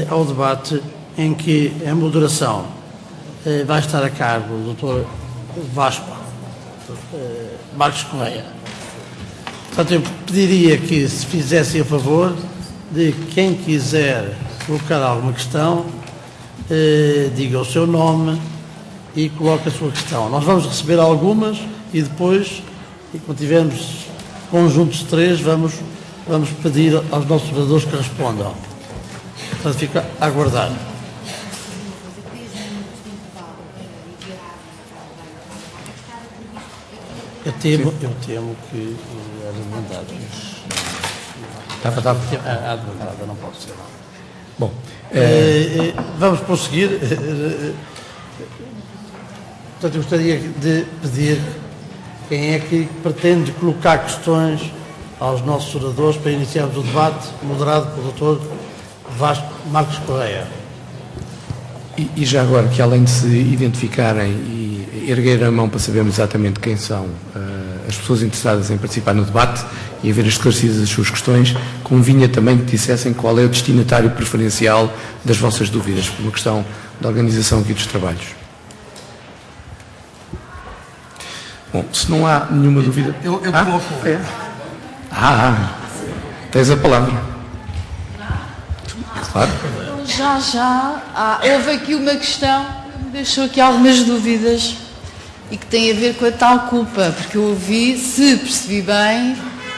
ao debate em que a moderação vai estar a cargo do Dr. Vasco Marcos Correia. Portanto, eu pediria que se fizessem a favor de quem quiser colocar alguma questão, diga o seu nome e coloque a sua questão. Nós vamos receber algumas e depois, quando tivermos conjuntos de 3, vamos pedir aos nossos vereadores que respondam. Portanto, fica a aguardar. Eu temo que a demandada. A demandada não pode ser. Bom, vamos prosseguir. Portanto, eu gostaria de pedir quem é que pretende colocar questões aos nossos oradores para iniciarmos o debate, moderado pelo Dr. Vasco Marcos Correia. E já agora, que além de se identificarem e erguer a mão para sabermos exatamente quem são as pessoas interessadas em participar no debate e haver esclarecidas as suas questões, convinha também que dissessem qual é o destinatário preferencial das vossas dúvidas, por uma questão da organização aqui dos trabalhos. Bom, se não há nenhuma dúvida... Eu coloco. Tens a palavra. Claro. Houve aqui uma questão que me deixou aqui algumas dúvidas e que tem a ver com a tal culpa, porque eu ouvi, se percebi bem,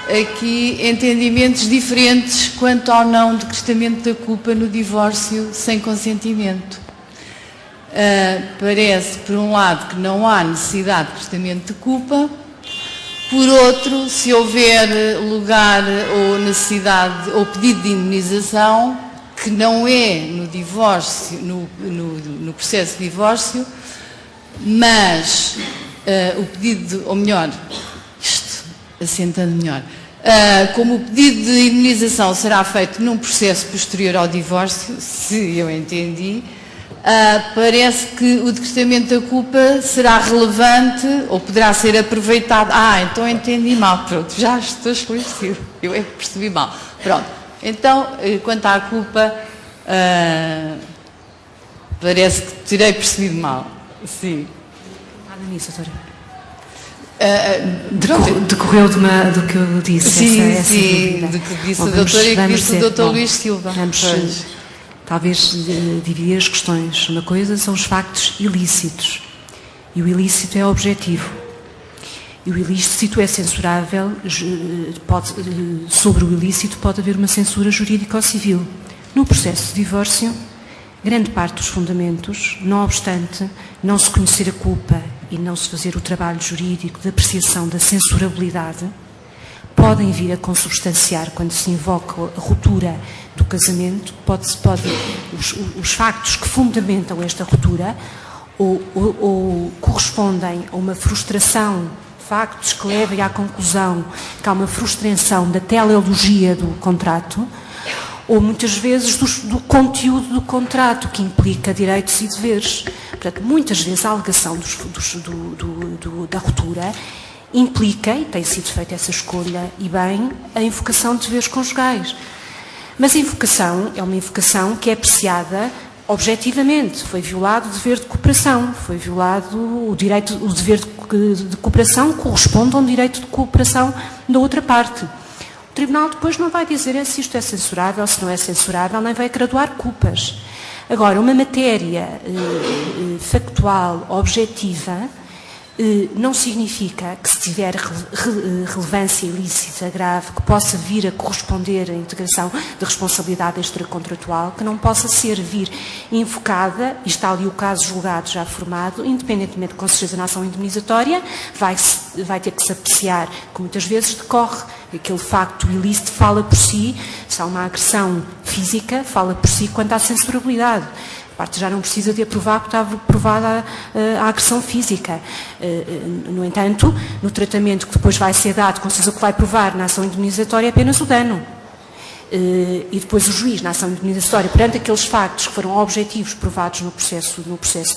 aqui entendimentos diferentes quanto ao não decretamento da culpa no divórcio sem consentimento. Parece, por um lado, que não há necessidade de decretamento de culpa, por outro, se houver lugar ou necessidade ou pedido de indemnização, que não é no divórcio, no processo de divórcio, mas o pedido, ou melhor, assentando melhor, como o pedido de indemnização será feito num processo posterior ao divórcio, se eu entendi, parece que o decretamento da culpa será relevante ou poderá ser aproveitado. Então entendi mal, pronto, já estou esclarecido, eu é que percebi mal. Pronto. Então, quanto à culpa, parece que terei percebido mal. Sim. Nada nisso, doutora. Decorreu do que eu disse. Sim, do que disse a doutora e que disse o doutor Luís Silva. Vamos, talvez, dividir as questões. Uma coisa são os factos ilícitos. E o ilícito é objetivo. E o ilícito é censurável, sobre o ilícito pode haver uma censura jurídica ou civil. No processo de divórcio, grande parte dos fundamentos, não obstante não se conhecer a culpa e não se fazer o trabalho jurídico de apreciação da censurabilidade, podem vir a consubstanciar, quando se invoca a ruptura do casamento, os factos que fundamentam esta ruptura ou correspondem a uma frustração, factos que levem à conclusão que há uma frustração da teleologia do contrato, ou muitas vezes do conteúdo do contrato, que implica direitos e deveres. Portanto, muitas vezes a alegação da ruptura implica, e tem sido feita essa escolha, e bem, a invocação de deveres conjugais. Mas a invocação é uma invocação que é apreciada objetivamente. Foi violado o dever de cooperação, foi violado o dever de cooperação corresponde a um direito de cooperação da outra parte. O Tribunal depois não vai dizer se isto é censurável, se não é censurável, nem vai graduar culpas. Agora, uma matéria factual, objetiva, não significa que, se tiver relevância ilícita grave, que possa vir a corresponder à integração de responsabilidade extracontratual, que não possa vir invocada, e está ali o caso julgado já formado, independentemente de certeza na ação indemnizatória, vai ter que se apreciar, que muitas vezes decorre, aquele facto ilícito fala por si, se há uma agressão física, fala por si quanto à censurabilidade. A parte já não precisa de aprovar porque está aprovada a agressão física. No entanto, no tratamento que depois vai ser dado, com certeza o que vai provar na ação indemnizatória é apenas o dano. E depois o juiz, na ação indemnizatória, perante aqueles factos que foram objetivos provados no processo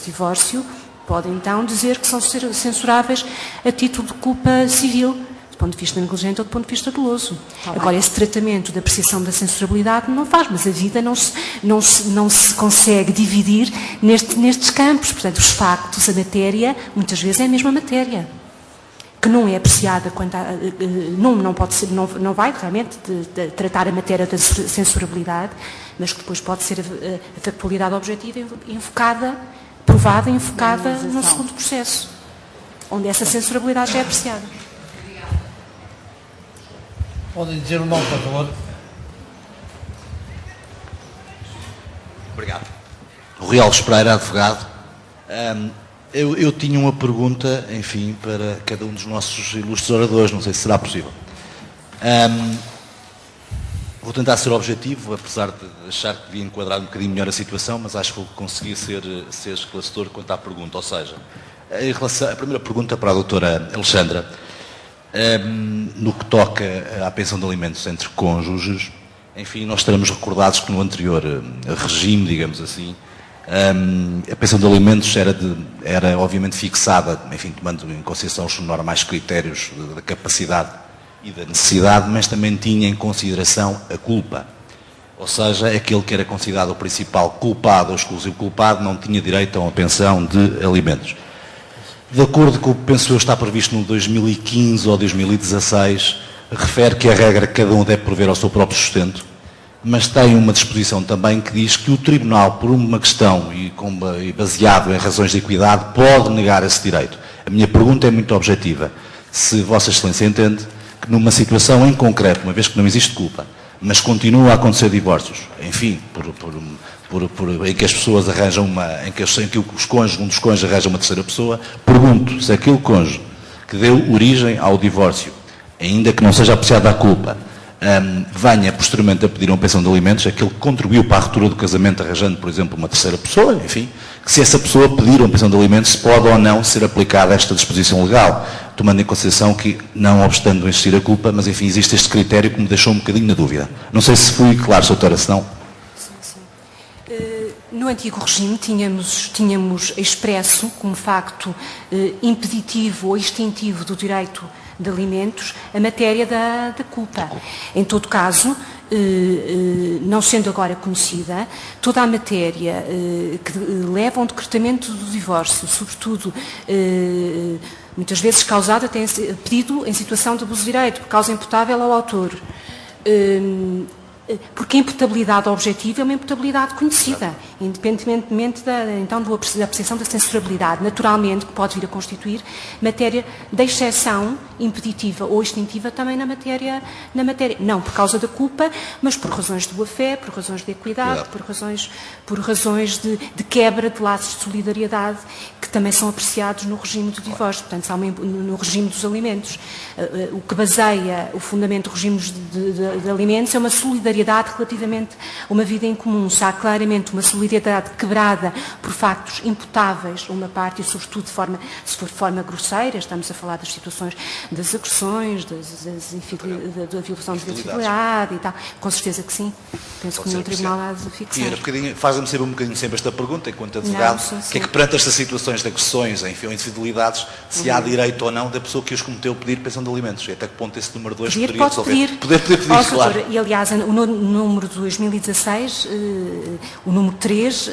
de divórcio, pode então dizer que são censuráveis a título de culpa civil. ponto de vista negligente ou do ponto de vista doloso. Agora, esse tratamento da apreciação da censurabilidade não faz, mas a vida não se consegue dividir nestes campos. Portanto, os factos, a matéria, muitas vezes é a mesma matéria, que não é apreciada quando não pode ser, não vai realmente de tratar a matéria da censurabilidade, mas que depois pode ser a factualidade objetiva invocada, provada e invocada no segundo processo, onde essa censurabilidade já é apreciada. Podem dizer o nome, por favor. Obrigado. Rui Alves Pereira, advogado. Eu tinha uma pergunta, enfim, para cada um dos nossos ilustres oradores, não sei se será possível. Vou tentar ser objetivo, apesar de achar que devia enquadrar um bocadinho melhor a situação, mas acho que vou conseguir ser esclarecedor quanto à pergunta. Ou seja, a primeira pergunta para a doutora Alexandra, no que toca à pensão de alimentos entre cônjuges, enfim, nós estaremos recordados que no anterior regime, digamos assim, a pensão de alimentos era obviamente fixada, enfim, tomando em consideração os normais critérios da capacidade e da necessidade, mas também tinha em consideração a culpa. Ou seja, aquele que era considerado o principal culpado ou exclusivo culpado não tinha direito a uma pensão de alimentos. De acordo com o que penso eu está previsto no 2015 ou 2016, refere que a regra cada um deve prover ao seu próprio sustento, mas tem uma disposição também que diz que o Tribunal, por uma questão e baseado em razões de equidade, pode negar esse direito. A minha pergunta é muito objetiva. Se Vossa Excelência entende que numa situação em concreto, uma vez que não existe culpa, mas continua a acontecer divórcios, enfim, em que as pessoas arranjam em que os cônjuges, um dos cônjuges arranja uma terceira pessoa, pergunto se aquele cônjuge que deu origem ao divórcio, ainda que não seja apreciada a culpa, venha posteriormente a pedir uma pensão de alimentos, aquele que contribuiu para a ruptura do casamento arranjando, por exemplo, uma terceira pessoa, enfim, que se essa pessoa pedir uma pensão de alimentos, se pode ou não ser aplicada esta disposição legal, tomando em consideração que, não obstando existir a culpa, mas enfim, existe este critério que me deixou um bocadinho na dúvida. Não sei se fui claro, doutora, se não... No antigo regime tínhamos expresso como facto impeditivo ou extintivo do direito de alimentos a matéria da culpa. Em todo caso, não sendo agora conhecida, toda a matéria que leva a um decretamento do divórcio, sobretudo muitas vezes causado até pedido em situação de abuso de direito, por causa imputável ao autor, porque a imputabilidade objetiva é uma imputabilidade conhecida, independentemente da apreciação da censurabilidade, naturalmente que pode vir a constituir matéria de exceção impeditiva ou extintiva também na matéria, não por causa da culpa, mas por razões de boa-fé, por razões de equidade, por razões de quebra de laços de solidariedade que também são apreciados no regime do divórcio, portanto, no regime dos alimentos. O que baseia o fundamento do regime de alimentos é uma solidariedade relativamente a uma vida em comum. Se há claramente uma solidariedade quebrada por factos imputáveis a uma parte e, sobretudo, se for de forma grosseira, estamos a falar das situações das agressões, da violação de fidelidade e tal, com certeza que sim. Penso que nenhum tribunal há de fixar. Faz-me sempre um bocadinho sempre esta pergunta, enquanto advogado, que é que perante estas situações de agressões, enfim, ou infidelidades, se há direito ou não da pessoa que os cometeu pedir pensão de alimentos, e até que ponto esse número 2 poderia resolver? Poder pedir, claro. E, aliás, o número de 2016, o número 3,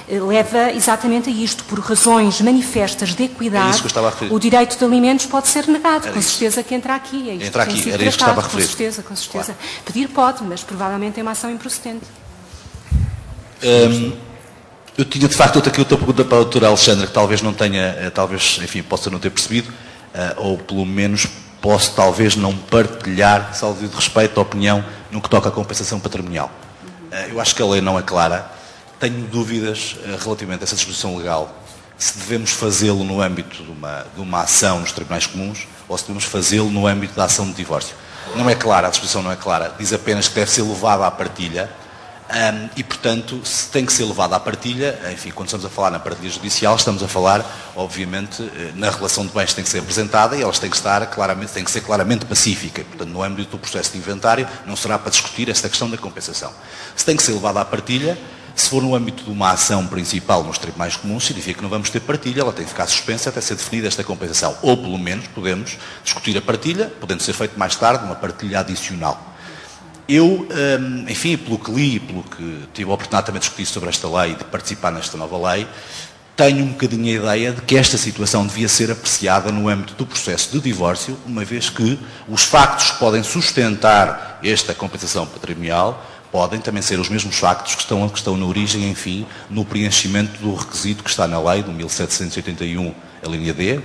leva exatamente a isto. Por razões manifestas de equidade, o direito de alimentos pode ser negado. Com certeza que entra aqui. Entra aqui, era isto que estava a referir. Com certeza. Claro. Pedir pode, mas provavelmente é uma ação improcedente. Eu tinha, de facto, outra pergunta para a doutora Alexandra, que talvez não tenha, enfim, possa não ter percebido, ou pelo menos posso talvez não partilhar, salvo de respeito à opinião, no que toca à compensação patrimonial. Eu acho que a lei não é clara. Tenho dúvidas relativamente a essa disposição legal, se devemos fazê-lo no âmbito de uma ação nos tribunais comuns ou se devemos fazê-lo no âmbito da ação de divórcio. Não é clara, a disposição não é clara. Diz apenas que deve ser levada à partilha e, portanto, se tem que ser levada à partilha, enfim, quando estamos a falar na partilha judicial, estamos a falar, obviamente, na relação de bens que tem que ser apresentada e elas têm que ser claramente pacífica. Portanto, no âmbito do processo de inventário, não será para discutir esta questão da compensação. Se tem que ser levada à partilha, Se for no âmbito de uma ação principal nos tribunais comuns, significa que não vamos ter partilha, ela tem que ficar suspensa até ser definida esta compensação. Ou, pelo menos, podemos discutir a partilha, podendo ser feito mais tarde, uma partilha adicional. Eu, enfim, pelo que li, pelo que tive a oportunidade também de discutir sobre esta lei e de participar nesta nova lei, tenho um bocadinho a ideia de que esta situação devia ser apreciada no âmbito do processo de divórcio, uma vez que os factos que podem sustentar esta compensação patrimonial podem também ser os mesmos factos que estão na origem, enfim, no preenchimento do requisito que está na lei do 1781, a linha D,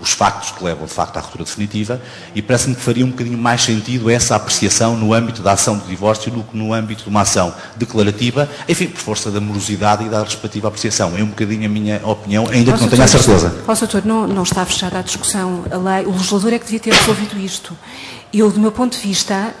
os factos que levam, de facto, à ruptura definitiva, e parece-me que faria um bocadinho mais sentido essa apreciação no âmbito da ação de divórcio do que no âmbito de uma ação declarativa, enfim, por força da morosidade e da respectiva apreciação. É um bocadinho a minha opinião, ainda que não tenha a certeza. Doutor, não está fechada a discussão. A lei, o legislador é que devia ter resolvido isto. Eu, do meu ponto de vista,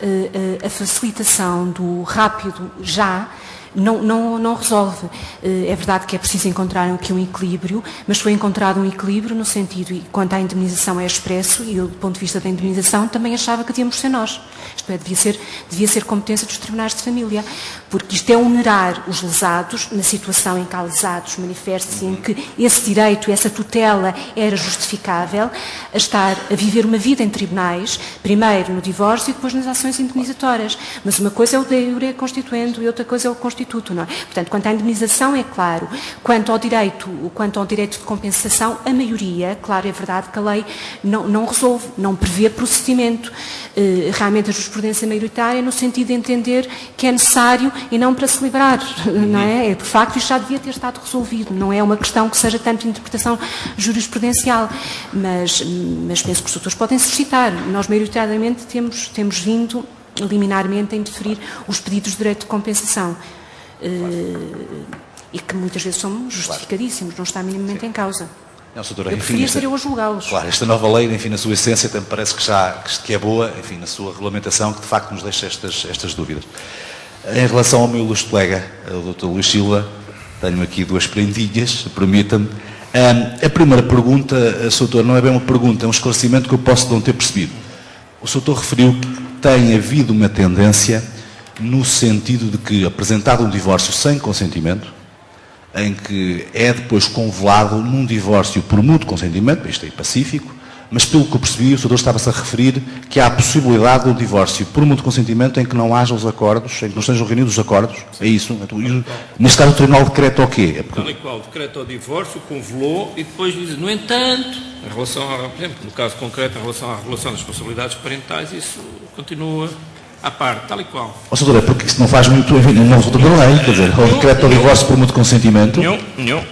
a facilitação do rápido já não resolve. É verdade que é preciso encontrar aqui um equilíbrio, mas foi encontrado um equilíbrio no sentido, e quanto à indemnização é expresso, e eu, do ponto de vista da indemnização, também achava que devíamos ser nós. Isto é, devia ser competência dos tribunais de família, porque isto é onerar os lesados na situação em que há lesados manifestos, em que esse direito, essa tutela era justificável, a viver uma vida em tribunais, primeiro no divórcio e depois nas ações indemnizatórias. Mas uma coisa é o de iure constituendo e outra coisa é o constituto, não é? Portanto, quanto à indemnização, é claro. Quanto ao direito de compensação, a maioria, claro, é verdade que a lei não resolve, não prevê procedimento. Realmente a jurisprudência maioritária no sentido de entender que é necessário e não para se livrar, não é? De facto, isto já devia ter estado resolvido. Não é uma questão que seja tanto de interpretação jurisprudencial, mas penso que os doutores podem suscitar. Nós, maioritariamente, temos vindo liminarmente a indeferir os pedidos de direito de compensação. E que muitas vezes são justificadíssimos, não está minimamente em causa. Não, doutora, eu preferia ser eu a julgá-los. Claro, esta nova lei, enfim, na sua essência, também parece que é boa, enfim, na sua regulamentação, que de facto nos deixa estas dúvidas. Em relação ao meu ilustre colega, o Dr. Luís Silva, tenho aqui duas prendinhas, permita-me. A primeira pergunta, Sr. Doutor, não é bem uma pergunta, é um esclarecimento que eu posso não ter percebido. O Sr. Doutor referiu que tem havido uma tendência no sentido de que, apresentado um divórcio sem consentimento, em que é depois convolado num divórcio por mútuo consentimento, isto é pacífico, mas pelo que eu percebi, o Sr. estava-se a referir que há a possibilidade de um divórcio por mútuo consentimento em que não haja os acordos, em que não estejam reunidos os acordos, é isso? Neste caso o Tribunal decreta o quê? Tal e qual, decreta o divórcio, convolou e depois diz, no entanto, em relação por exemplo, no caso concreto, em relação à regulação das responsabilidades parentais, isso continua à parte, tal e qual. Ó, Doutora, porque isso não faz muito, enfim, não resulta da lei, quer dizer, o decreto o divórcio por mútuo consentimento,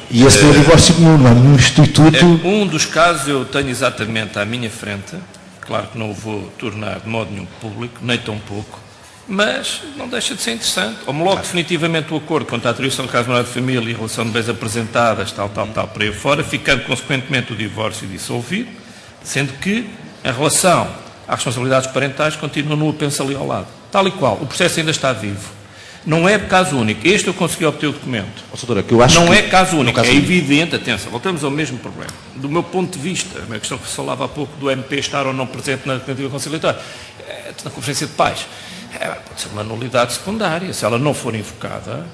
e esse é o divórcio comum, não é? No Instituto... Um dos casos eu tenho exatamente à minha frente, claro que não o vou tornar de modo nenhum público, nem tão pouco, mas não deixa de ser interessante. Homologo definitivamente o acordo quanto à atribuição de caso de família e relação de bens apresentadas, tal, por aí fora, ficando consequentemente o divórcio dissolvido, sendo que, em relação às responsabilidades parentais, continua no penso ali ao lado. Tal e qual, o processo ainda está vivo. Não é caso único. Este eu consegui obter o documento. Doutora, que eu acho não que... é caso único. É evidente, atenção, voltamos ao mesmo problema. Do meu ponto de vista, a questão que se falava há pouco do MP estar ou não presente na tentativa conciliatória, na Conferência de Pais, pode ser uma nulidade secundária. Se ela não for invocada,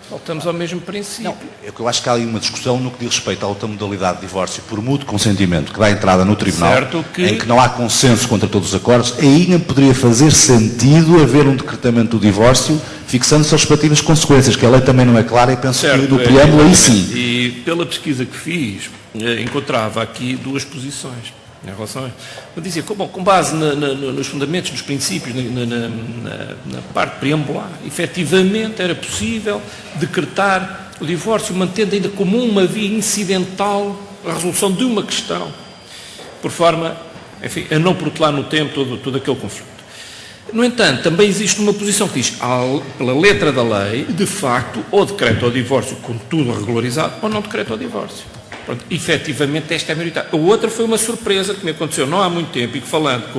voltamos ao mesmo princípio. Não, é que eu acho que há aí uma discussão no que diz respeito à outra modalidade de divórcio por mútuo consentimento, que dá entrada no Tribunal, em que não há consenso contra todos os acordos, aí não poderia fazer sentido haver um decretamento do divórcio fixando-se as respectivas consequências, que a lei também não é clara e penso que no preâmbulo aí sim. E pela pesquisa que fiz, encontrava aqui duas posições. Em relação a... Eu dizia, com base nos fundamentos, nos princípios, na parte preambular, efetivamente era possível decretar o divórcio, mantendo ainda como uma via incidental a resolução de uma questão, por forma, enfim, a não protelar no tempo todo aquele conflito. No entanto, também existe uma posição que diz, pela letra da lei, de facto, ou decreta o divórcio com tudo regularizado, ou não decreta o divórcio. Pronto, efetivamente esta é a maioritária. A outra foi uma surpresa que me aconteceu não há muito tempo e que falando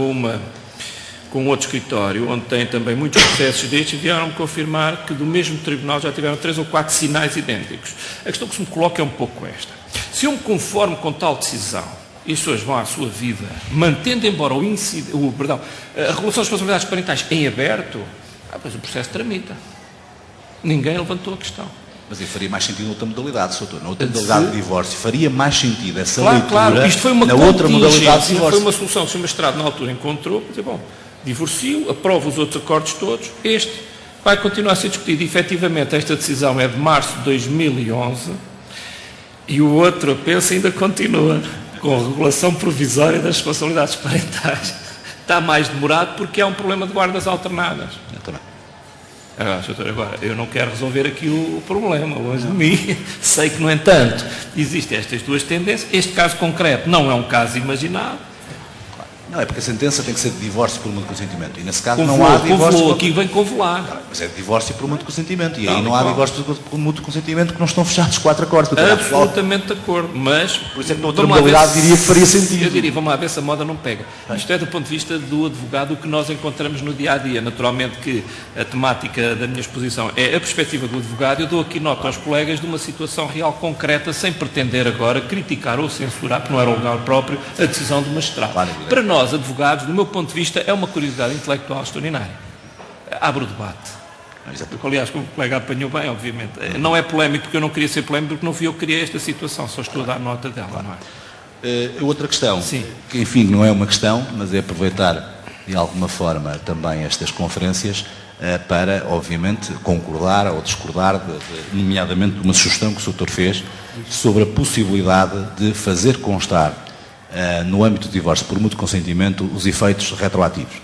com outro escritório, onde tem também muitos processos destes, vieram-me confirmar que do mesmo tribunal já tiveram 3 ou 4 sinais idênticos. A questão que se me coloca é um pouco esta. Se eu me conformo com tal decisão e as pessoas vão à sua vida, mantendo embora a regulação das responsabilidades parentais em aberto, pois o processo tramita. Ninguém levantou a questão. Mas aí faria mais sentido noutra modalidade, Sr. Doutor. Na outra modalidade de divórcio, faria mais sentido essa Claro, leitura claro, isto foi uma na outra modalidade de foi divórcio. uma solução. Se o magistrado na altura encontrou, dizer, bom, divorcio, aprova os outros acordos todos, este vai continuar a ser discutido. E, efetivamente, esta decisão é de março de 2011 e o outro, penso, ainda continua com a regulação provisória das responsabilidades parentais. Está mais demorado porque é um problema de guardas alternadas. Eu também. Agora, eu não quero resolver aqui o problema, longe de mim. Sei que, no entanto, existem estas duas tendências. Este caso concreto não é um caso imaginado. Não, é porque a sentença tem que ser de divórcio por mútuo consentimento. E nesse caso não há divórcio. Convolou, aqui vem convolar. Mas é de divórcio por mútuo consentimento. E aí não há divórcio por mútuo consentimento porque não estão fechados 4 acordos. Absolutamente de acordo. Mas, por isso é que na outra modalidade diria que faria sentido. Eu diria, vamos lá ver se a moda não pega. Isto é do ponto de vista do advogado o que nós encontramos no dia a dia. Naturalmente que a temática da minha exposição é a perspectiva do advogado. Eu dou aqui nota aos colegas de uma situação real concreta, sem pretender agora criticar ou censurar, porque não era o lugar próprio, a decisão do magistrado. Para nós, advogados, do meu ponto de vista, é uma curiosidade intelectual extraordinária. Abre o debate. Aliás, como o colega apanhou bem, obviamente. Não é polémico porque eu não queria ser polémico, porque não fui eu que criei esta situação, só estou a dar nota dela, não é? Outra questão, Sim. Que enfim não é uma questão, mas é aproveitar de alguma forma também estas conferências para, obviamente, concordar ou discordar, nomeadamente, de uma sugestão que o Sr. fez sobre a possibilidade de fazer constar no âmbito do divórcio por mútuo consentimento os efeitos retroativos.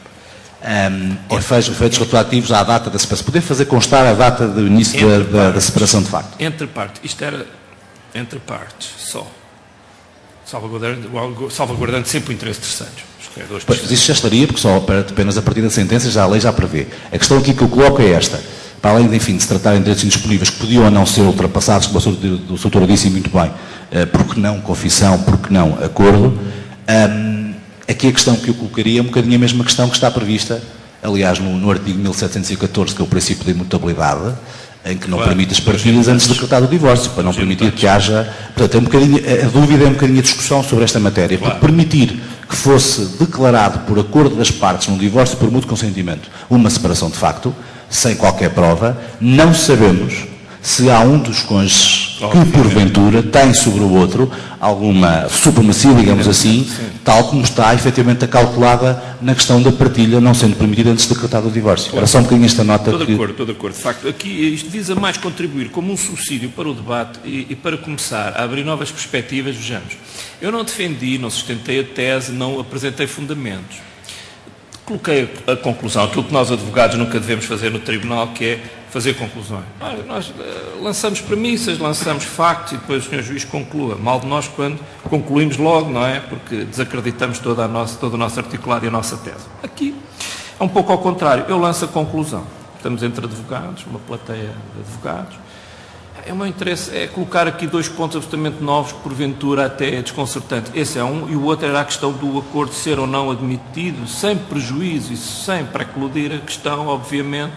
Efeitos retroativos à data da separação. Poder fazer constar a data do início da separação de facto. Entre partes. Isto era entre partes, só. Salvaguardando sempre o interesse de terceiros. Pois, mas isso já estaria, porque só apenas a partir da sentença já a lei já prevê. A questão aqui que eu coloco é esta. Para além de, enfim, de se tratarem de direitos indisponíveis que podiam ou não ser ultrapassados, como o Sr. disse muito bem, porque não confissão, porque não acordo, aqui a questão que eu colocaria é um bocadinho a mesma questão que está prevista, aliás, no artigo 1714, que é o princípio da imutabilidade, em que não permite as partilhas antes de decretar o divórcio, para não permitir que haja... Portanto, é um bocadinho, a dúvida é um bocadinho a discussão sobre esta matéria, porque permitir que fosse declarado por acordo das partes num divórcio por mútuo consentimento uma separação de facto, sem qualquer prova, não sabemos se há um dos cônjuges que, porventura, tem sobre o outro alguma supremacia, digamos assim, tal como está efetivamente calculada na questão da partilha, não sendo permitida antes de decretado o divórcio. Era só um bocadinho esta nota. Estou de acordo. De facto, aqui isto visa mais contribuir como um subsídio para o debate e para começar a abrir novas perspectivas. Vejamos, eu não defendi, não sustentei a tese, não apresentei fundamentos. Coloquei a conclusão, aquilo que nós advogados nunca devemos fazer no tribunal, que é fazer conclusões. Nós lançamos premissas, lançamos factos e depois o Sr. Juiz conclua. Mal de nós quando concluímos logo, não é? Porque desacreditamos todo o nosso articulado e a nossa tese. Aqui é um pouco ao contrário. Eu lanço a conclusão. Estamos entre advogados, uma plateia de advogados. O meu interesse é colocar aqui dois pontos absolutamente novos, que porventura até é desconcertante. Esse é um, e o outro era a questão do acordo ser ou não admitido, sem prejuízo e sem precludir a questão, obviamente,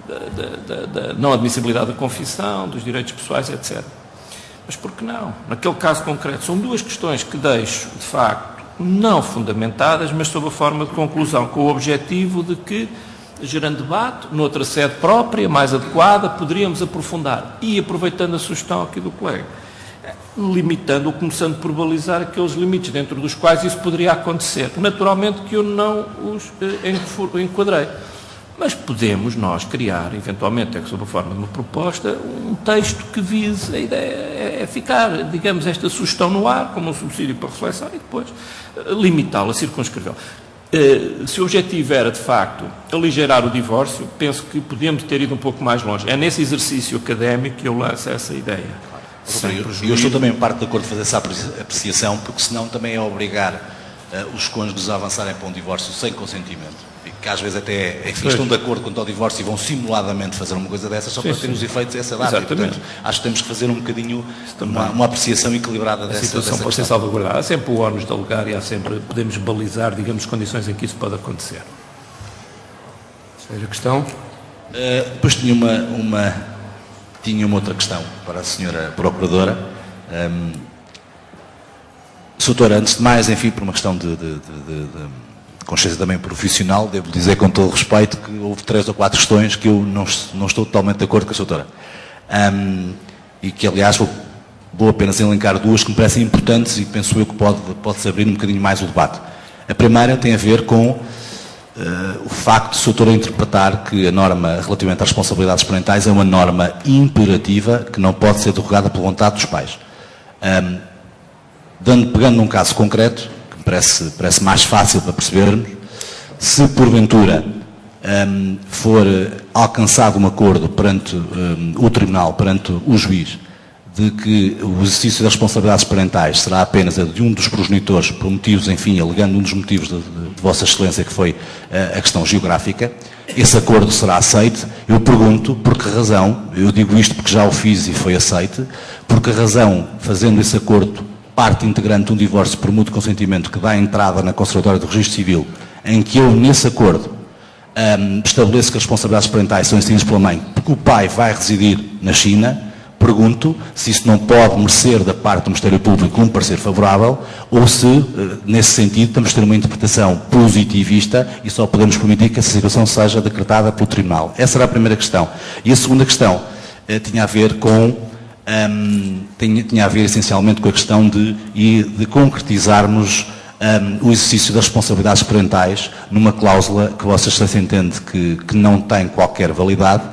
da não admissibilidade da confissão, dos direitos pessoais, etc. Mas por que não? Naquele caso concreto, são duas questões que deixo, de facto, não fundamentadas, mas sob a forma de conclusão, com o objetivo de que, gerando debate, noutra sede própria, mais adequada, poderíamos aprofundar. E aproveitando a sugestão aqui do colega, limitando ou começando por balizar aqueles limites dentro dos quais isso poderia acontecer. Naturalmente que eu não os enquadrei. Mas podemos nós criar, eventualmente, sob a forma de uma proposta, um texto que vise, a ideia é ficar, digamos, esta sugestão no ar, como um subsídio para reflexão, e depois limitá-la, circunscrevê-la. Se o objetivo era, de facto, aligeirar o divórcio, penso que podíamos ter ido um pouco mais longe. É nesse exercício académico que eu lanço essa ideia. Eu estou também parte de acordo de fazer essa apreciação, porque senão também é obrigar os cônjuges a avançarem para um divórcio sem consentimento. E que às vezes até estão de acordo quanto ao divórcio e vão simuladamente fazer uma coisa dessas só para ter os efeitos dessa data. E, portanto, acho que temos que fazer um bocadinho uma apreciação equilibrada dessa situação. Pode ser salvaguardada. Há sempre o ónus de alugar e podemos balizar, digamos, condições em que isso pode acontecer. Seja a questão? Depois tinha uma outra questão para a senhora Procuradora. Doutor, antes de mais, enfim, por uma questão de consciência também profissional, devo dizer com todo o respeito que houve 3 ou 4 questões que eu não estou totalmente de acordo com a doutora. e que, aliás, vou apenas elencar duas que me parecem importantes e penso eu que pode-se abrir um bocadinho mais o debate. A primeira tem a ver com o facto de o Sr. interpretar que a norma relativamente às responsabilidades parentais é uma norma imperativa que não pode ser derrogada por vontade dos pais. Pegando num caso concreto, que me parece mais fácil para percebermos, se porventura for alcançado um acordo perante o Tribunal, perante o juiz, de que o exercício das responsabilidades parentais será apenas a de um dos progenitores, por motivos, enfim, alegando um dos motivos de Vossa Excelência, que foi a questão geográfica, esse acordo será aceite. Eu pergunto por que razão, eu digo isto porque já o fiz e foi aceite, por que razão, fazendo esse acordo parte integrante de um divórcio por mútuo consentimento que dá entrada na Conservatória do Registro Civil, em que eu, nesse acordo, estabeleço que as responsabilidades parentais são exercidas pela mãe, porque o pai vai residir na China, pergunto se isso não pode merecer da parte do Ministério Público um parecer favorável, ou se, nesse sentido, temos de ter uma interpretação positivista e só podemos permitir que essa situação seja decretada pelo Tribunal. Essa era a primeira questão. E a segunda questão tinha a ver essencialmente com a questão de concretizarmos o exercício das responsabilidades parentais numa cláusula que Vossa Excelência entende que não tem qualquer validade.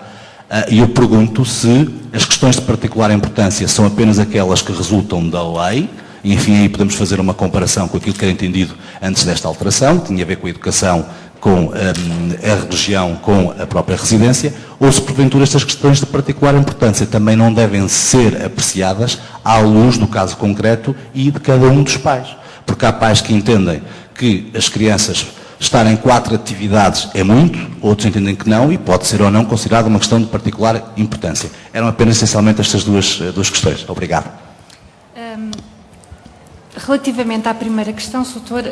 E eu pergunto se as questões de particular importância são apenas aquelas que resultam da lei, e enfim aí podemos fazer uma comparação com aquilo que era entendido antes desta alteração, que tinha a ver com a educação, com a religião, com a própria residência, ou se porventura estas questões de particular importância também não devem ser apreciadas à luz do caso concreto e de cada um dos pais. Porque há pais que entendem que as crianças estar em 4 atividades é muito, outros entendem que não, e pode ser ou não considerada uma questão de particular importância. Eram apenas essencialmente estas duas questões. Obrigado. Relativamente à primeira questão, Soutor,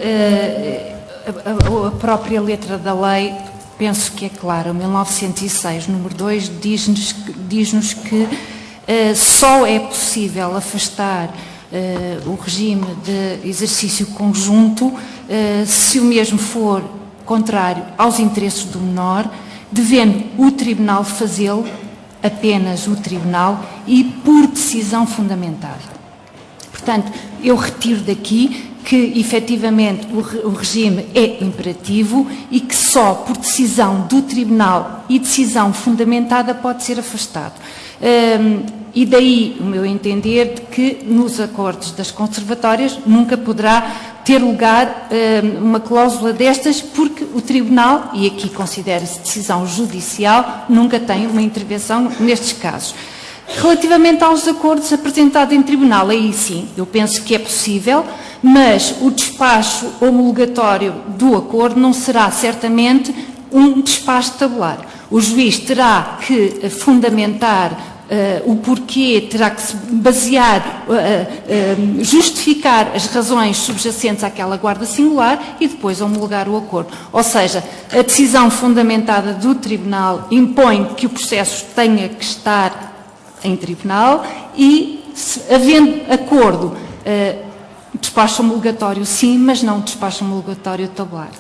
a própria letra da lei, penso que é clara. O 1906, número 2, diz-nos que só é possível afastar o regime de exercício conjunto se o mesmo for contrário aos interesses do menor, devendo o Tribunal fazê-lo, apenas o Tribunal, e por decisão fundamentada. Portanto, eu retiro daqui que, efetivamente, o regime é imperativo e que só por decisão do Tribunal e decisão fundamentada pode ser afastado. E daí o meu entender de que nos acordos das conservatórias nunca poderá ter lugar uma cláusula destas, porque o Tribunal, e aqui considera-se decisão judicial, nunca tem uma intervenção nestes casos. Relativamente aos acordos apresentados em Tribunal, aí sim, eu penso que é possível, mas o despacho homologatório do acordo não será certamente um despacho tabular. O juiz terá que fundamentar o porquê, terá que se basear, justificar as razões subjacentes àquela guarda singular e depois homologar o acordo. Ou seja, a decisão fundamentada do Tribunal impõe que o processo tenha que estar em Tribunal e, havendo acordo, despacho homologatório sim, mas não despacho homologatório tabular.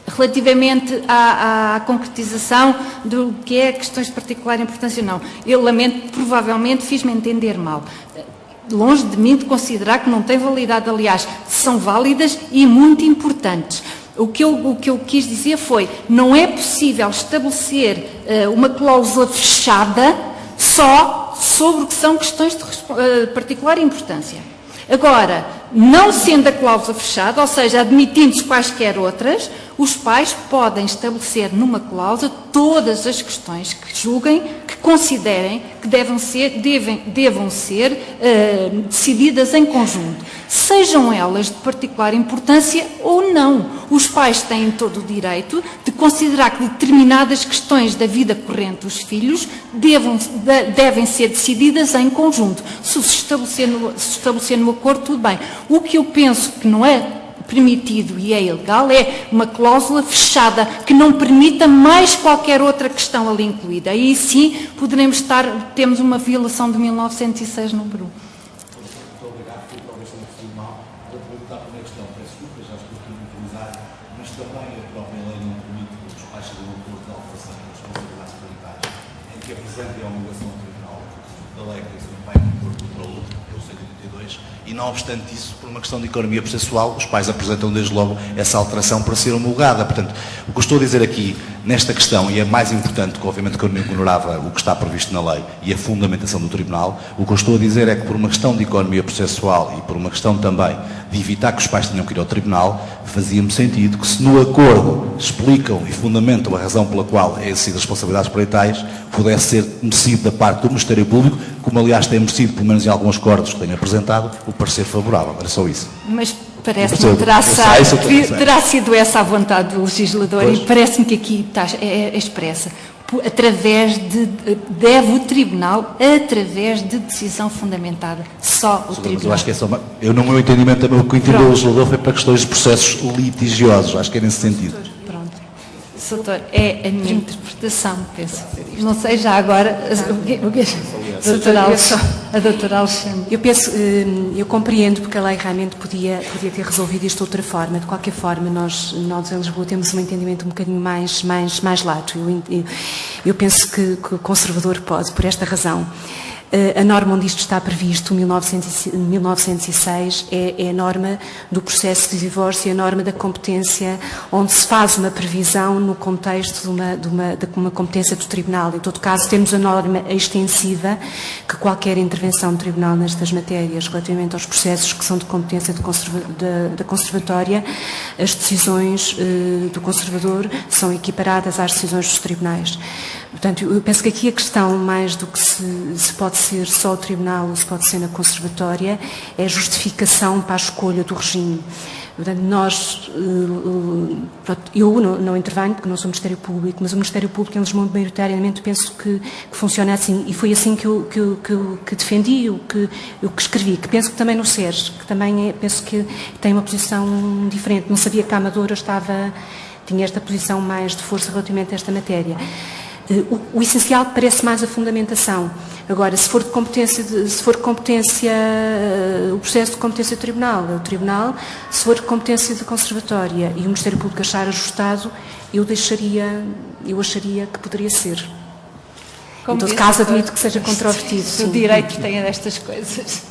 Relativamente à concretização do que é questões de particular importância, não. Eu lamento, provavelmente fiz-me entender mal. Longe de mim de considerar que não tem validade, aliás, são válidas e muito importantes. O que eu quis dizer foi, não é possível estabelecer uma cláusula fechada só sobre o que são questões de particular importância. Agora, não sendo a cláusula fechada, ou seja, admitindo-se quaisquer outras, os pais podem estabelecer numa cláusula todas as questões que julguem, que considerem que devam ser decididas em conjunto, sejam elas de particular importância ou não. Os pais têm todo o direito de considerar que determinadas questões da vida corrente dos filhos devem ser decididas em conjunto. Se se estabelecer no acordo, tudo bem. O que eu penso que não é permitido e é ilegal é uma cláusula fechada que não permita mais qualquer outra questão ali incluída. Aí sim temos uma violação de 1906 número 1. Muito obrigado. Talvez tenha percebido mal. Vou perguntar a primeira questão. Peço desculpa, já estou aqui a utilizar, mas também a própria lei não permite que os pais cheguem a um acordo de alteração das responsabilidades parentais, em que apresentem a homologação do Tribunal. da lei que o pai no corpo para o outro, que é o 182, e não obstante isso, por uma questão de economia processual, os pais apresentam desde logo essa alteração para ser homologada. Portanto, o que eu estou a dizer aqui, nesta questão, e é mais importante, que obviamente que eu não ignorava o que está previsto na lei e a fundamentação do Tribunal, o que eu estou a dizer é que por uma questão de economia processual e por uma questão também de evitar que os pais tenham que ir ao Tribunal, fazia-me sentido que se no acordo explicam e fundamentam a razão pela qual é exercida responsabilidades parentais, pudesse ser merecido da parte do Ministério Público, como aliás tem merecido, pelo menos em alguns acordos que tenho apresentado, o parecer favorável. Era só isso. Mas parece-me que terá sido essa a vontade do legislador, pois. E parece-me que aqui é expressa. Deve o Tribunal, através de decisão fundamentada, só o Tribunal. Mas eu acho que é só eu, no meu entendimento, também o que entendeu o legislador foi para questões de processos litigiosos, acho que é nesse sentido. Pronto. Doutor, é a minha interpretação, penso. Não sei já agora, a doutora Alexandre. Eu compreendo, porque a lei realmente podia ter resolvido isto de outra forma. De qualquer forma, nós em Lisboa temos um entendimento um bocadinho mais lato. Eu penso que o conservador pode, por esta razão. A norma onde isto está previsto, 1906, é a norma do processo de divórcio, é a norma da competência, onde se faz uma previsão no contexto de uma competência do Tribunal. Em todo caso, temos a norma extensiva, que qualquer intervenção do Tribunal nestas matérias, relativamente aos processos que são de competência da Conservatória, as decisões do Conservador são equiparadas às decisões dos tribunais. Portanto, eu penso que aqui a questão, mais do que se pode ser só o Tribunal ou se pode ser na Conservatória, é a justificação para a escolha do regime. Portanto, eu não intervenho, porque não sou Ministério Público, mas o Ministério Público em Lisboa, maioritariamente, penso que funciona assim. E foi assim que eu defendi, o que escrevi, que penso que também no SERS, que também penso que tem uma posição diferente. Não sabia que a Amadora tinha esta posição mais de força relativamente a esta matéria. O essencial parece mais a fundamentação. Agora, se for competência, o processo de competência do Tribunal, é o Tribunal. Se for competência da Conservatória e o Ministério Público achar ajustado, eu acharia que poderia ser. Em todo caso, admito que seja controvertido. O direito tem destas coisas.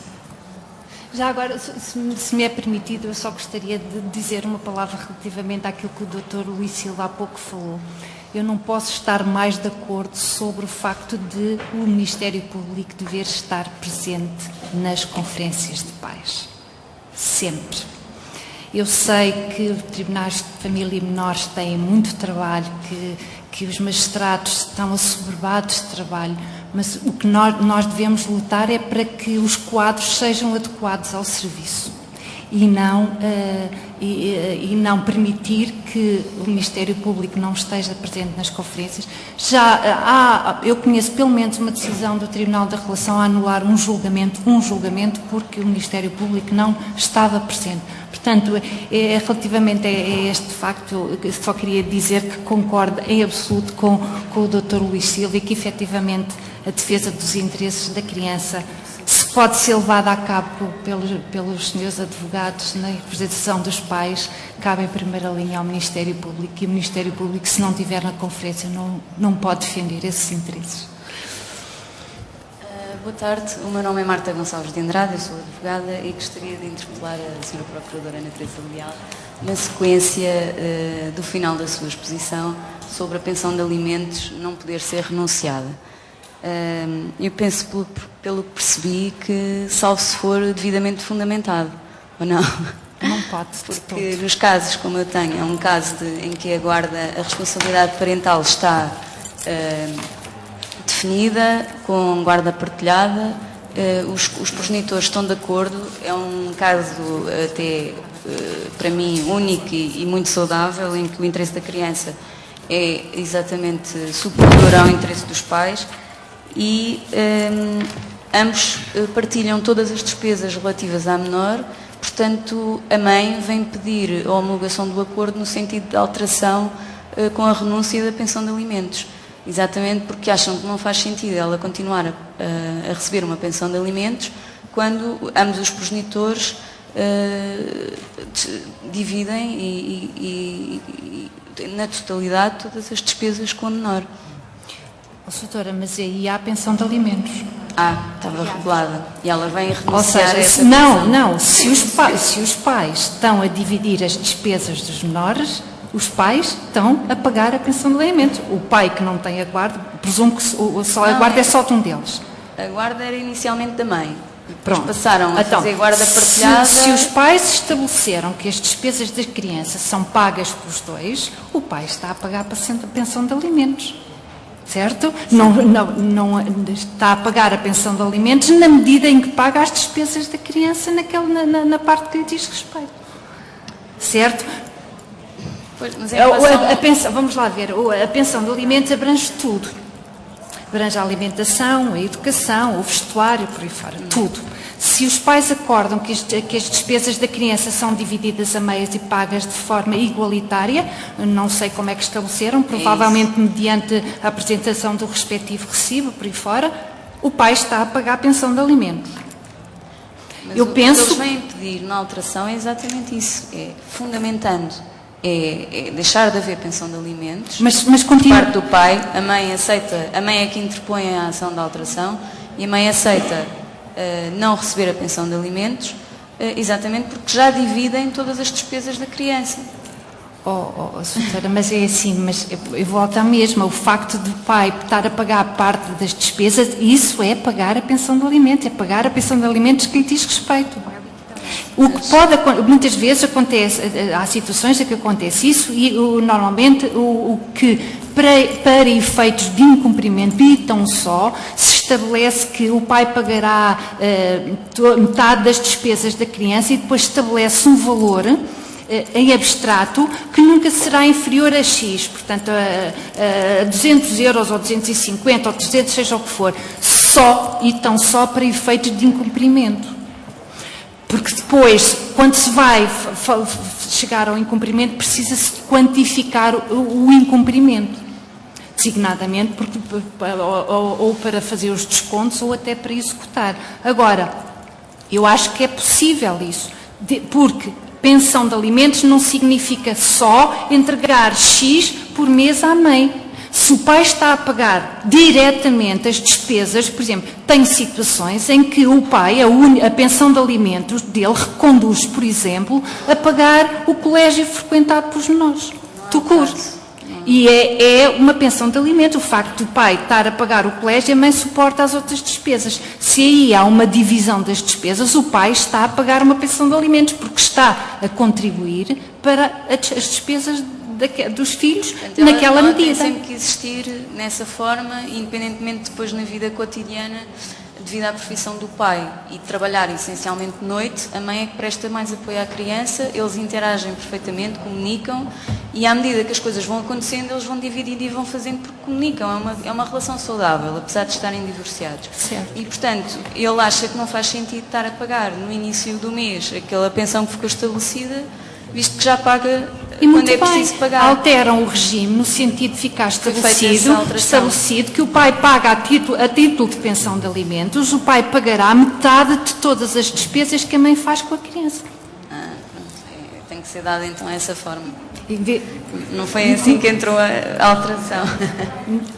Já agora, se me é permitido, eu só gostaria de dizer uma palavra relativamente àquilo que o Dr. Luís Silva há pouco falou. Eu não posso estar mais de acordo sobre o facto de o Ministério Público dever estar presente nas conferências de pais. Sempre. Eu sei que os tribunais de família e menores têm muito trabalho, que os magistrados estão assoberbados de trabalho, mas o que nós devemos lutar é para que os quadros sejam adequados ao serviço. E não permitir que o Ministério Público não esteja presente nas conferências. Eu conheço pelo menos uma decisão do Tribunal da Relação a anular um julgamento porque o Ministério Público não estava presente. Portanto, relativamente a este facto, eu só queria dizer que concordo em absoluto com o Dr. Luís Silva e que, efetivamente, a defesa dos interesses da criança se pode ser levada a cabo pelos senhores advogados na representação dos pais, cabe em primeira linha ao Ministério Público, e o Ministério Público, se não estiver na conferência, não pode defender esses interesses. Boa tarde, o meu nome é Marta Gonçalves de Andrade, eu sou advogada e gostaria de interpelar a Sra. Procuradora Ana Teresa Leal na sequência do final da sua exposição sobre a pensão de alimentos não poder ser renunciada. Eu penso, pelo que percebi, que salvo se for devidamente fundamentado, ou não? Não pode. Porque nos casos, como eu tenho, é um caso em que a responsabilidade parental está definida, com guarda partilhada, os progenitores estão de acordo, é um caso até, para mim, único e muito saudável, em que o interesse da criança é exatamente superior ao interesse dos pais, e ambos partilham todas as despesas relativas à menor. Portanto, a mãe vem pedir a homologação do acordo no sentido de alteração com a renúncia da pensão de alimentos, exatamente porque acham que não faz sentido ela continuar a receber uma pensão de alimentos quando ambos os progenitores dividem e na totalidade todas as despesas com a menor. Doutora, mas aí há pensão de alimentos. Estava regulada. E ela vem renunciar Ou seja, a essa se os pais estão a dividir as despesas dos menores, os pais estão a pagar a pensão de alimentos. O pai que não tem a guarda, presumo que a guarda é só de um deles. A guarda era inicialmente da mãe. Pronto. Passaram a fazer guarda partilhada. Se os pais estabeleceram que as despesas da criança são pagas pelos dois, o pai está a pagar a pensão de alimentos. Certo? Não está a pagar a pensão de alimentos na medida em que paga as despesas da criança na parte que lhe diz respeito. Certo? Pois, mas relação... Vamos lá ver, a pensão de alimentos abrange tudo. Abrange a alimentação, a educação, o vestuário, por aí fora, tudo. Se os pais acordam que as despesas da criança são divididas a meias e pagas de forma igualitária, não sei como é que estabeleceram, provavelmente mediante a apresentação do respectivo recibo, por aí fora, o pai está a pagar a pensão de alimentos. Mas o que eles vêm pedir na alteração é exatamente isso, é fundamentando. É deixar de haver pensão de alimentos por parte do pai, a mãe aceita, a mãe é que interpõe a ação da alteração e a mãe aceita não receber a pensão de alimentos, exatamente porque já dividem todas as despesas da criança. Senhora, mas é assim, mas eu volto à mesma, o facto do pai estar a pagar parte das despesas, isso é pagar a pensão de alimentos, é pagar a pensão de alimentos que lhe diz respeito. O que muitas vezes acontece, há situações em que acontece isso e normalmente o que para efeitos de incumprimento e tão só se estabelece que o pai pagará metade das despesas da criança e depois estabelece um valor em abstrato que nunca será inferior a X, portanto a 200 euros ou 250 ou 300, seja o que for, só e tão só para efeitos de incumprimento. Porque depois, quando se vai chegar ao incumprimento, precisa-se quantificar o incumprimento. Designadamente, ou para fazer os descontos ou até para executar. Agora, eu acho que é possível isso, porque pensão de alimentos não significa só entregar X por mês à mãe. Se o pai está a pagar diretamente as despesas, por exemplo, tem situações em que o pai, a pensão de alimentos dele, reconduz, por exemplo, a pagar o colégio frequentado pelos menores, do curso. E é uma pensão de alimentos. O facto do pai estar a pagar o colégio, a mãe suporta as outras despesas. Se aí há uma divisão das despesas, o pai está a pagar uma pensão de alimentos, porque está a contribuir para as despesas dos filhos, portanto, naquela ela medida. Tem sempre que existir deessa forma, independentemente depois na vida cotidiana, devido à profissão do pai e trabalhar essencialmente de noite, a mãe é que presta mais apoio à criança, eles interagem perfeitamente, comunicam e à medida que as coisas vão acontecendo, eles vão dividindo e vão fazendo porque comunicam. É uma relação saudável, apesar de estarem divorciados. Certo. E, portanto, ele acha que não faz sentido estar a pagar no início do mês aquela pensão que ficou estabelecida, visto que já paga quando é preciso pagar. Alteram o regime no sentido de ficar estabelecido que o pai paga a título de pensão de alimentos, o pai pagará metade de todas as despesas que a mãe faz com a criança. Pronto, tem que ser dada então essa forma. Não foi assim que entrou a alteração.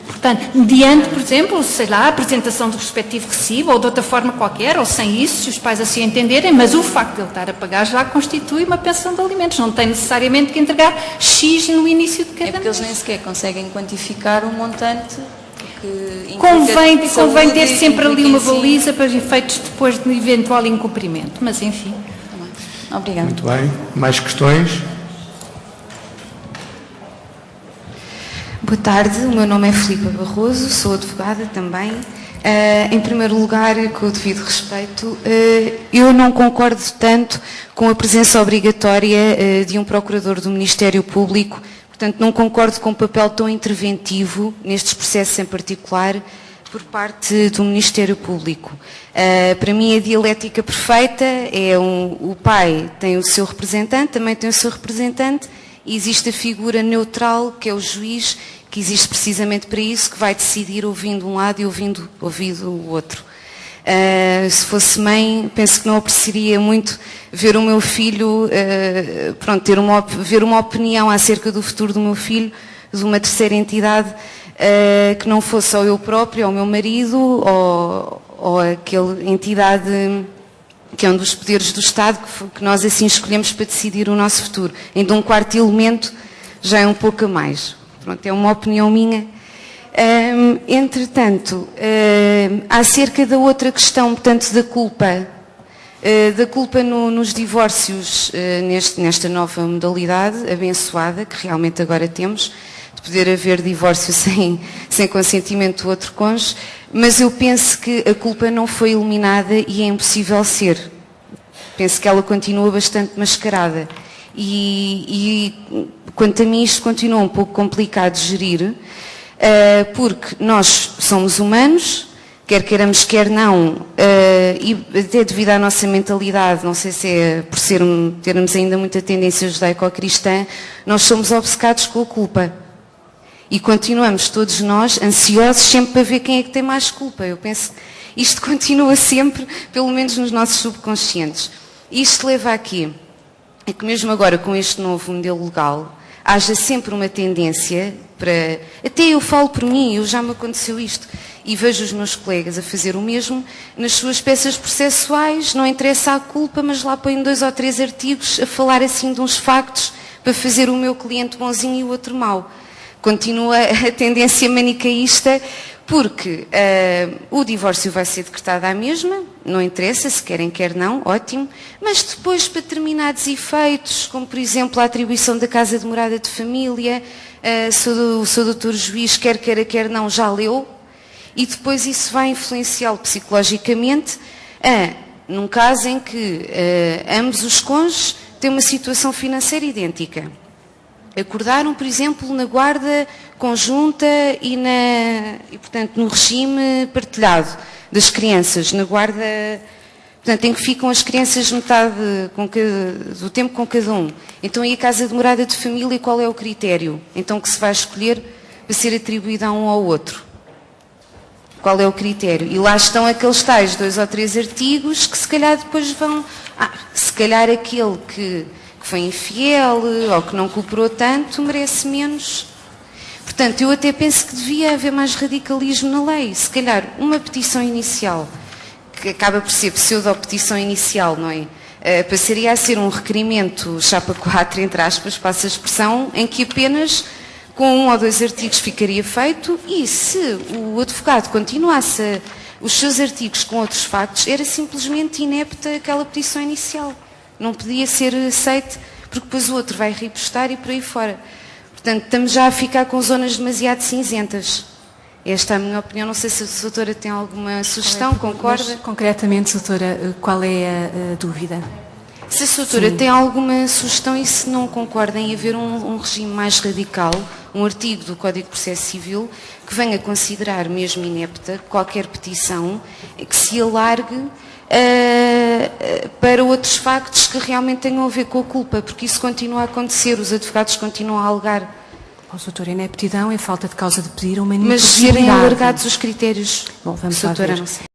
Portanto, mediante, por exemplo, sei lá, a apresentação do respectivo recibo ou de outra forma qualquer, ou sem isso, se os pais assim entenderem, mas o facto de ele estar a pagar já constitui uma pensão de alimentos. Não tem necessariamente que entregar X no início de cada mês. É porque eles nem sequer conseguem quantificar o montante. Convém ter sempre ali uma baliza para efeitos depois de um eventual incumprimento. Mas enfim. Obrigada. Muito bem. Mais questões? Boa tarde, o meu nome é Filipa Barroso, sou advogada também. Em primeiro lugar, com o devido respeito, eu não concordo tanto com a presença obrigatória de um procurador do Ministério Público, portanto não concordo com um papel tão interventivo nestes processos em particular por parte do Ministério Público. Para mim a dialética perfeita é o pai tem o seu representante, também tem o seu representante, e existe a figura neutral, que é o juiz, que existe precisamente para isso, que vai decidir ouvindo um lado e ouvindo o outro. Se fosse mãe, penso que não apreciaria muito ver o meu filho, ver uma opinião acerca do futuro do meu filho, de uma terceira entidade, que não fosse ou eu próprio, ou o meu marido, ou ou aquela entidade que é um dos poderes do Estado que nós assim escolhemos para decidir o nosso futuro. Ainda um quarto elemento já é um pouco a mais. Pronto, é uma opinião minha. Entretanto, acerca da outra questão, portanto, da culpa nos divórcios, nesta nova modalidade abençoada, que realmente agora temos, de poder haver divórcio sem consentimento do outro cônjuge, mas eu penso que a culpa não foi eliminada e é impossível ser. Penso que ela continua bastante mascarada. E quanto a mim isto continua um pouco complicado de gerir, porque nós somos humanos, quer queiramos, quer não, e até devido à nossa mentalidade, não sei se é por termos ainda muita tendência judaico-cristã, nós somos obcecados com a culpa. E continuamos todos nós ansiosos sempre para ver quem é que tem mais culpa. Eu penso que isto continua sempre, pelo menos nos nossos subconscientes. Isto leva aqui a que mesmo agora com este novo modelo legal, haja sempre uma tendência para... Até eu falo por mim, já me aconteceu isto, e vejo os meus colegas a fazer o mesmo nas suas peças processuais, não interessa a culpa, mas lá põem 2 ou 3 artigos a falar assim de uns factos para fazer o meu cliente bonzinho e o outro mau. Continua a tendência manicaísta, porque o divórcio vai ser decretado à mesma, não interessa se querem, quer não, ótimo, mas depois para determinados efeitos, como por exemplo a atribuição da casa de morada de família, o seu doutor juiz, quer queira, quer não, já leu, e depois isso vai influenciá-lo psicologicamente, num caso em que ambos os cônjuges têm uma situação financeira idêntica. Acordaram, por exemplo, na guarda conjunta e portanto, no regime partilhado das crianças, na guarda, portanto, em que ficam as crianças metade do tempo com cada um. Então, aí a casa de morada de família, qual é o critério? Então, que se vai escolher para ser atribuída a um ou outro? Qual é o critério? E lá estão aqueles tais 2 ou 3 artigos que se calhar depois vão... se calhar aquele que foi infiel ou que não cooperou tanto, merece menos. Portanto, eu até penso que devia haver mais radicalismo na lei. Se calhar uma petição inicial, que acaba por ser pseudo-petição inicial, não é? Passaria a ser um requerimento chapa 4, entre aspas, passa a expressão, em que apenas com 1 ou 2 artigos ficaria feito e se o advogado continuasse os seus artigos com outros factos, era simplesmente inepta aquela petição inicial. Não podia ser aceite, porque depois o outro vai repostar e por aí fora. Portanto, estamos já a ficar com zonas demasiado cinzentas. Esta é a minha opinião. Não sei se a doutora tem alguma sugestão, concorda? Mas, concretamente, doutora, qual é a dúvida? Se a doutora tem alguma sugestão e se não concorda em haver um regime mais radical, um artigo do Código de Processo Civil que venha considerar mesmo inepta qualquer petição que se alargue para outros factos que realmente tenham a ver com a culpa, porque isso continua a acontecer, os advogados continuam a alegar. Doutora, ineptidão é falta de causa de pedir uma mas serem alargados os critérios. Bom, vamos lá ver. Não sei.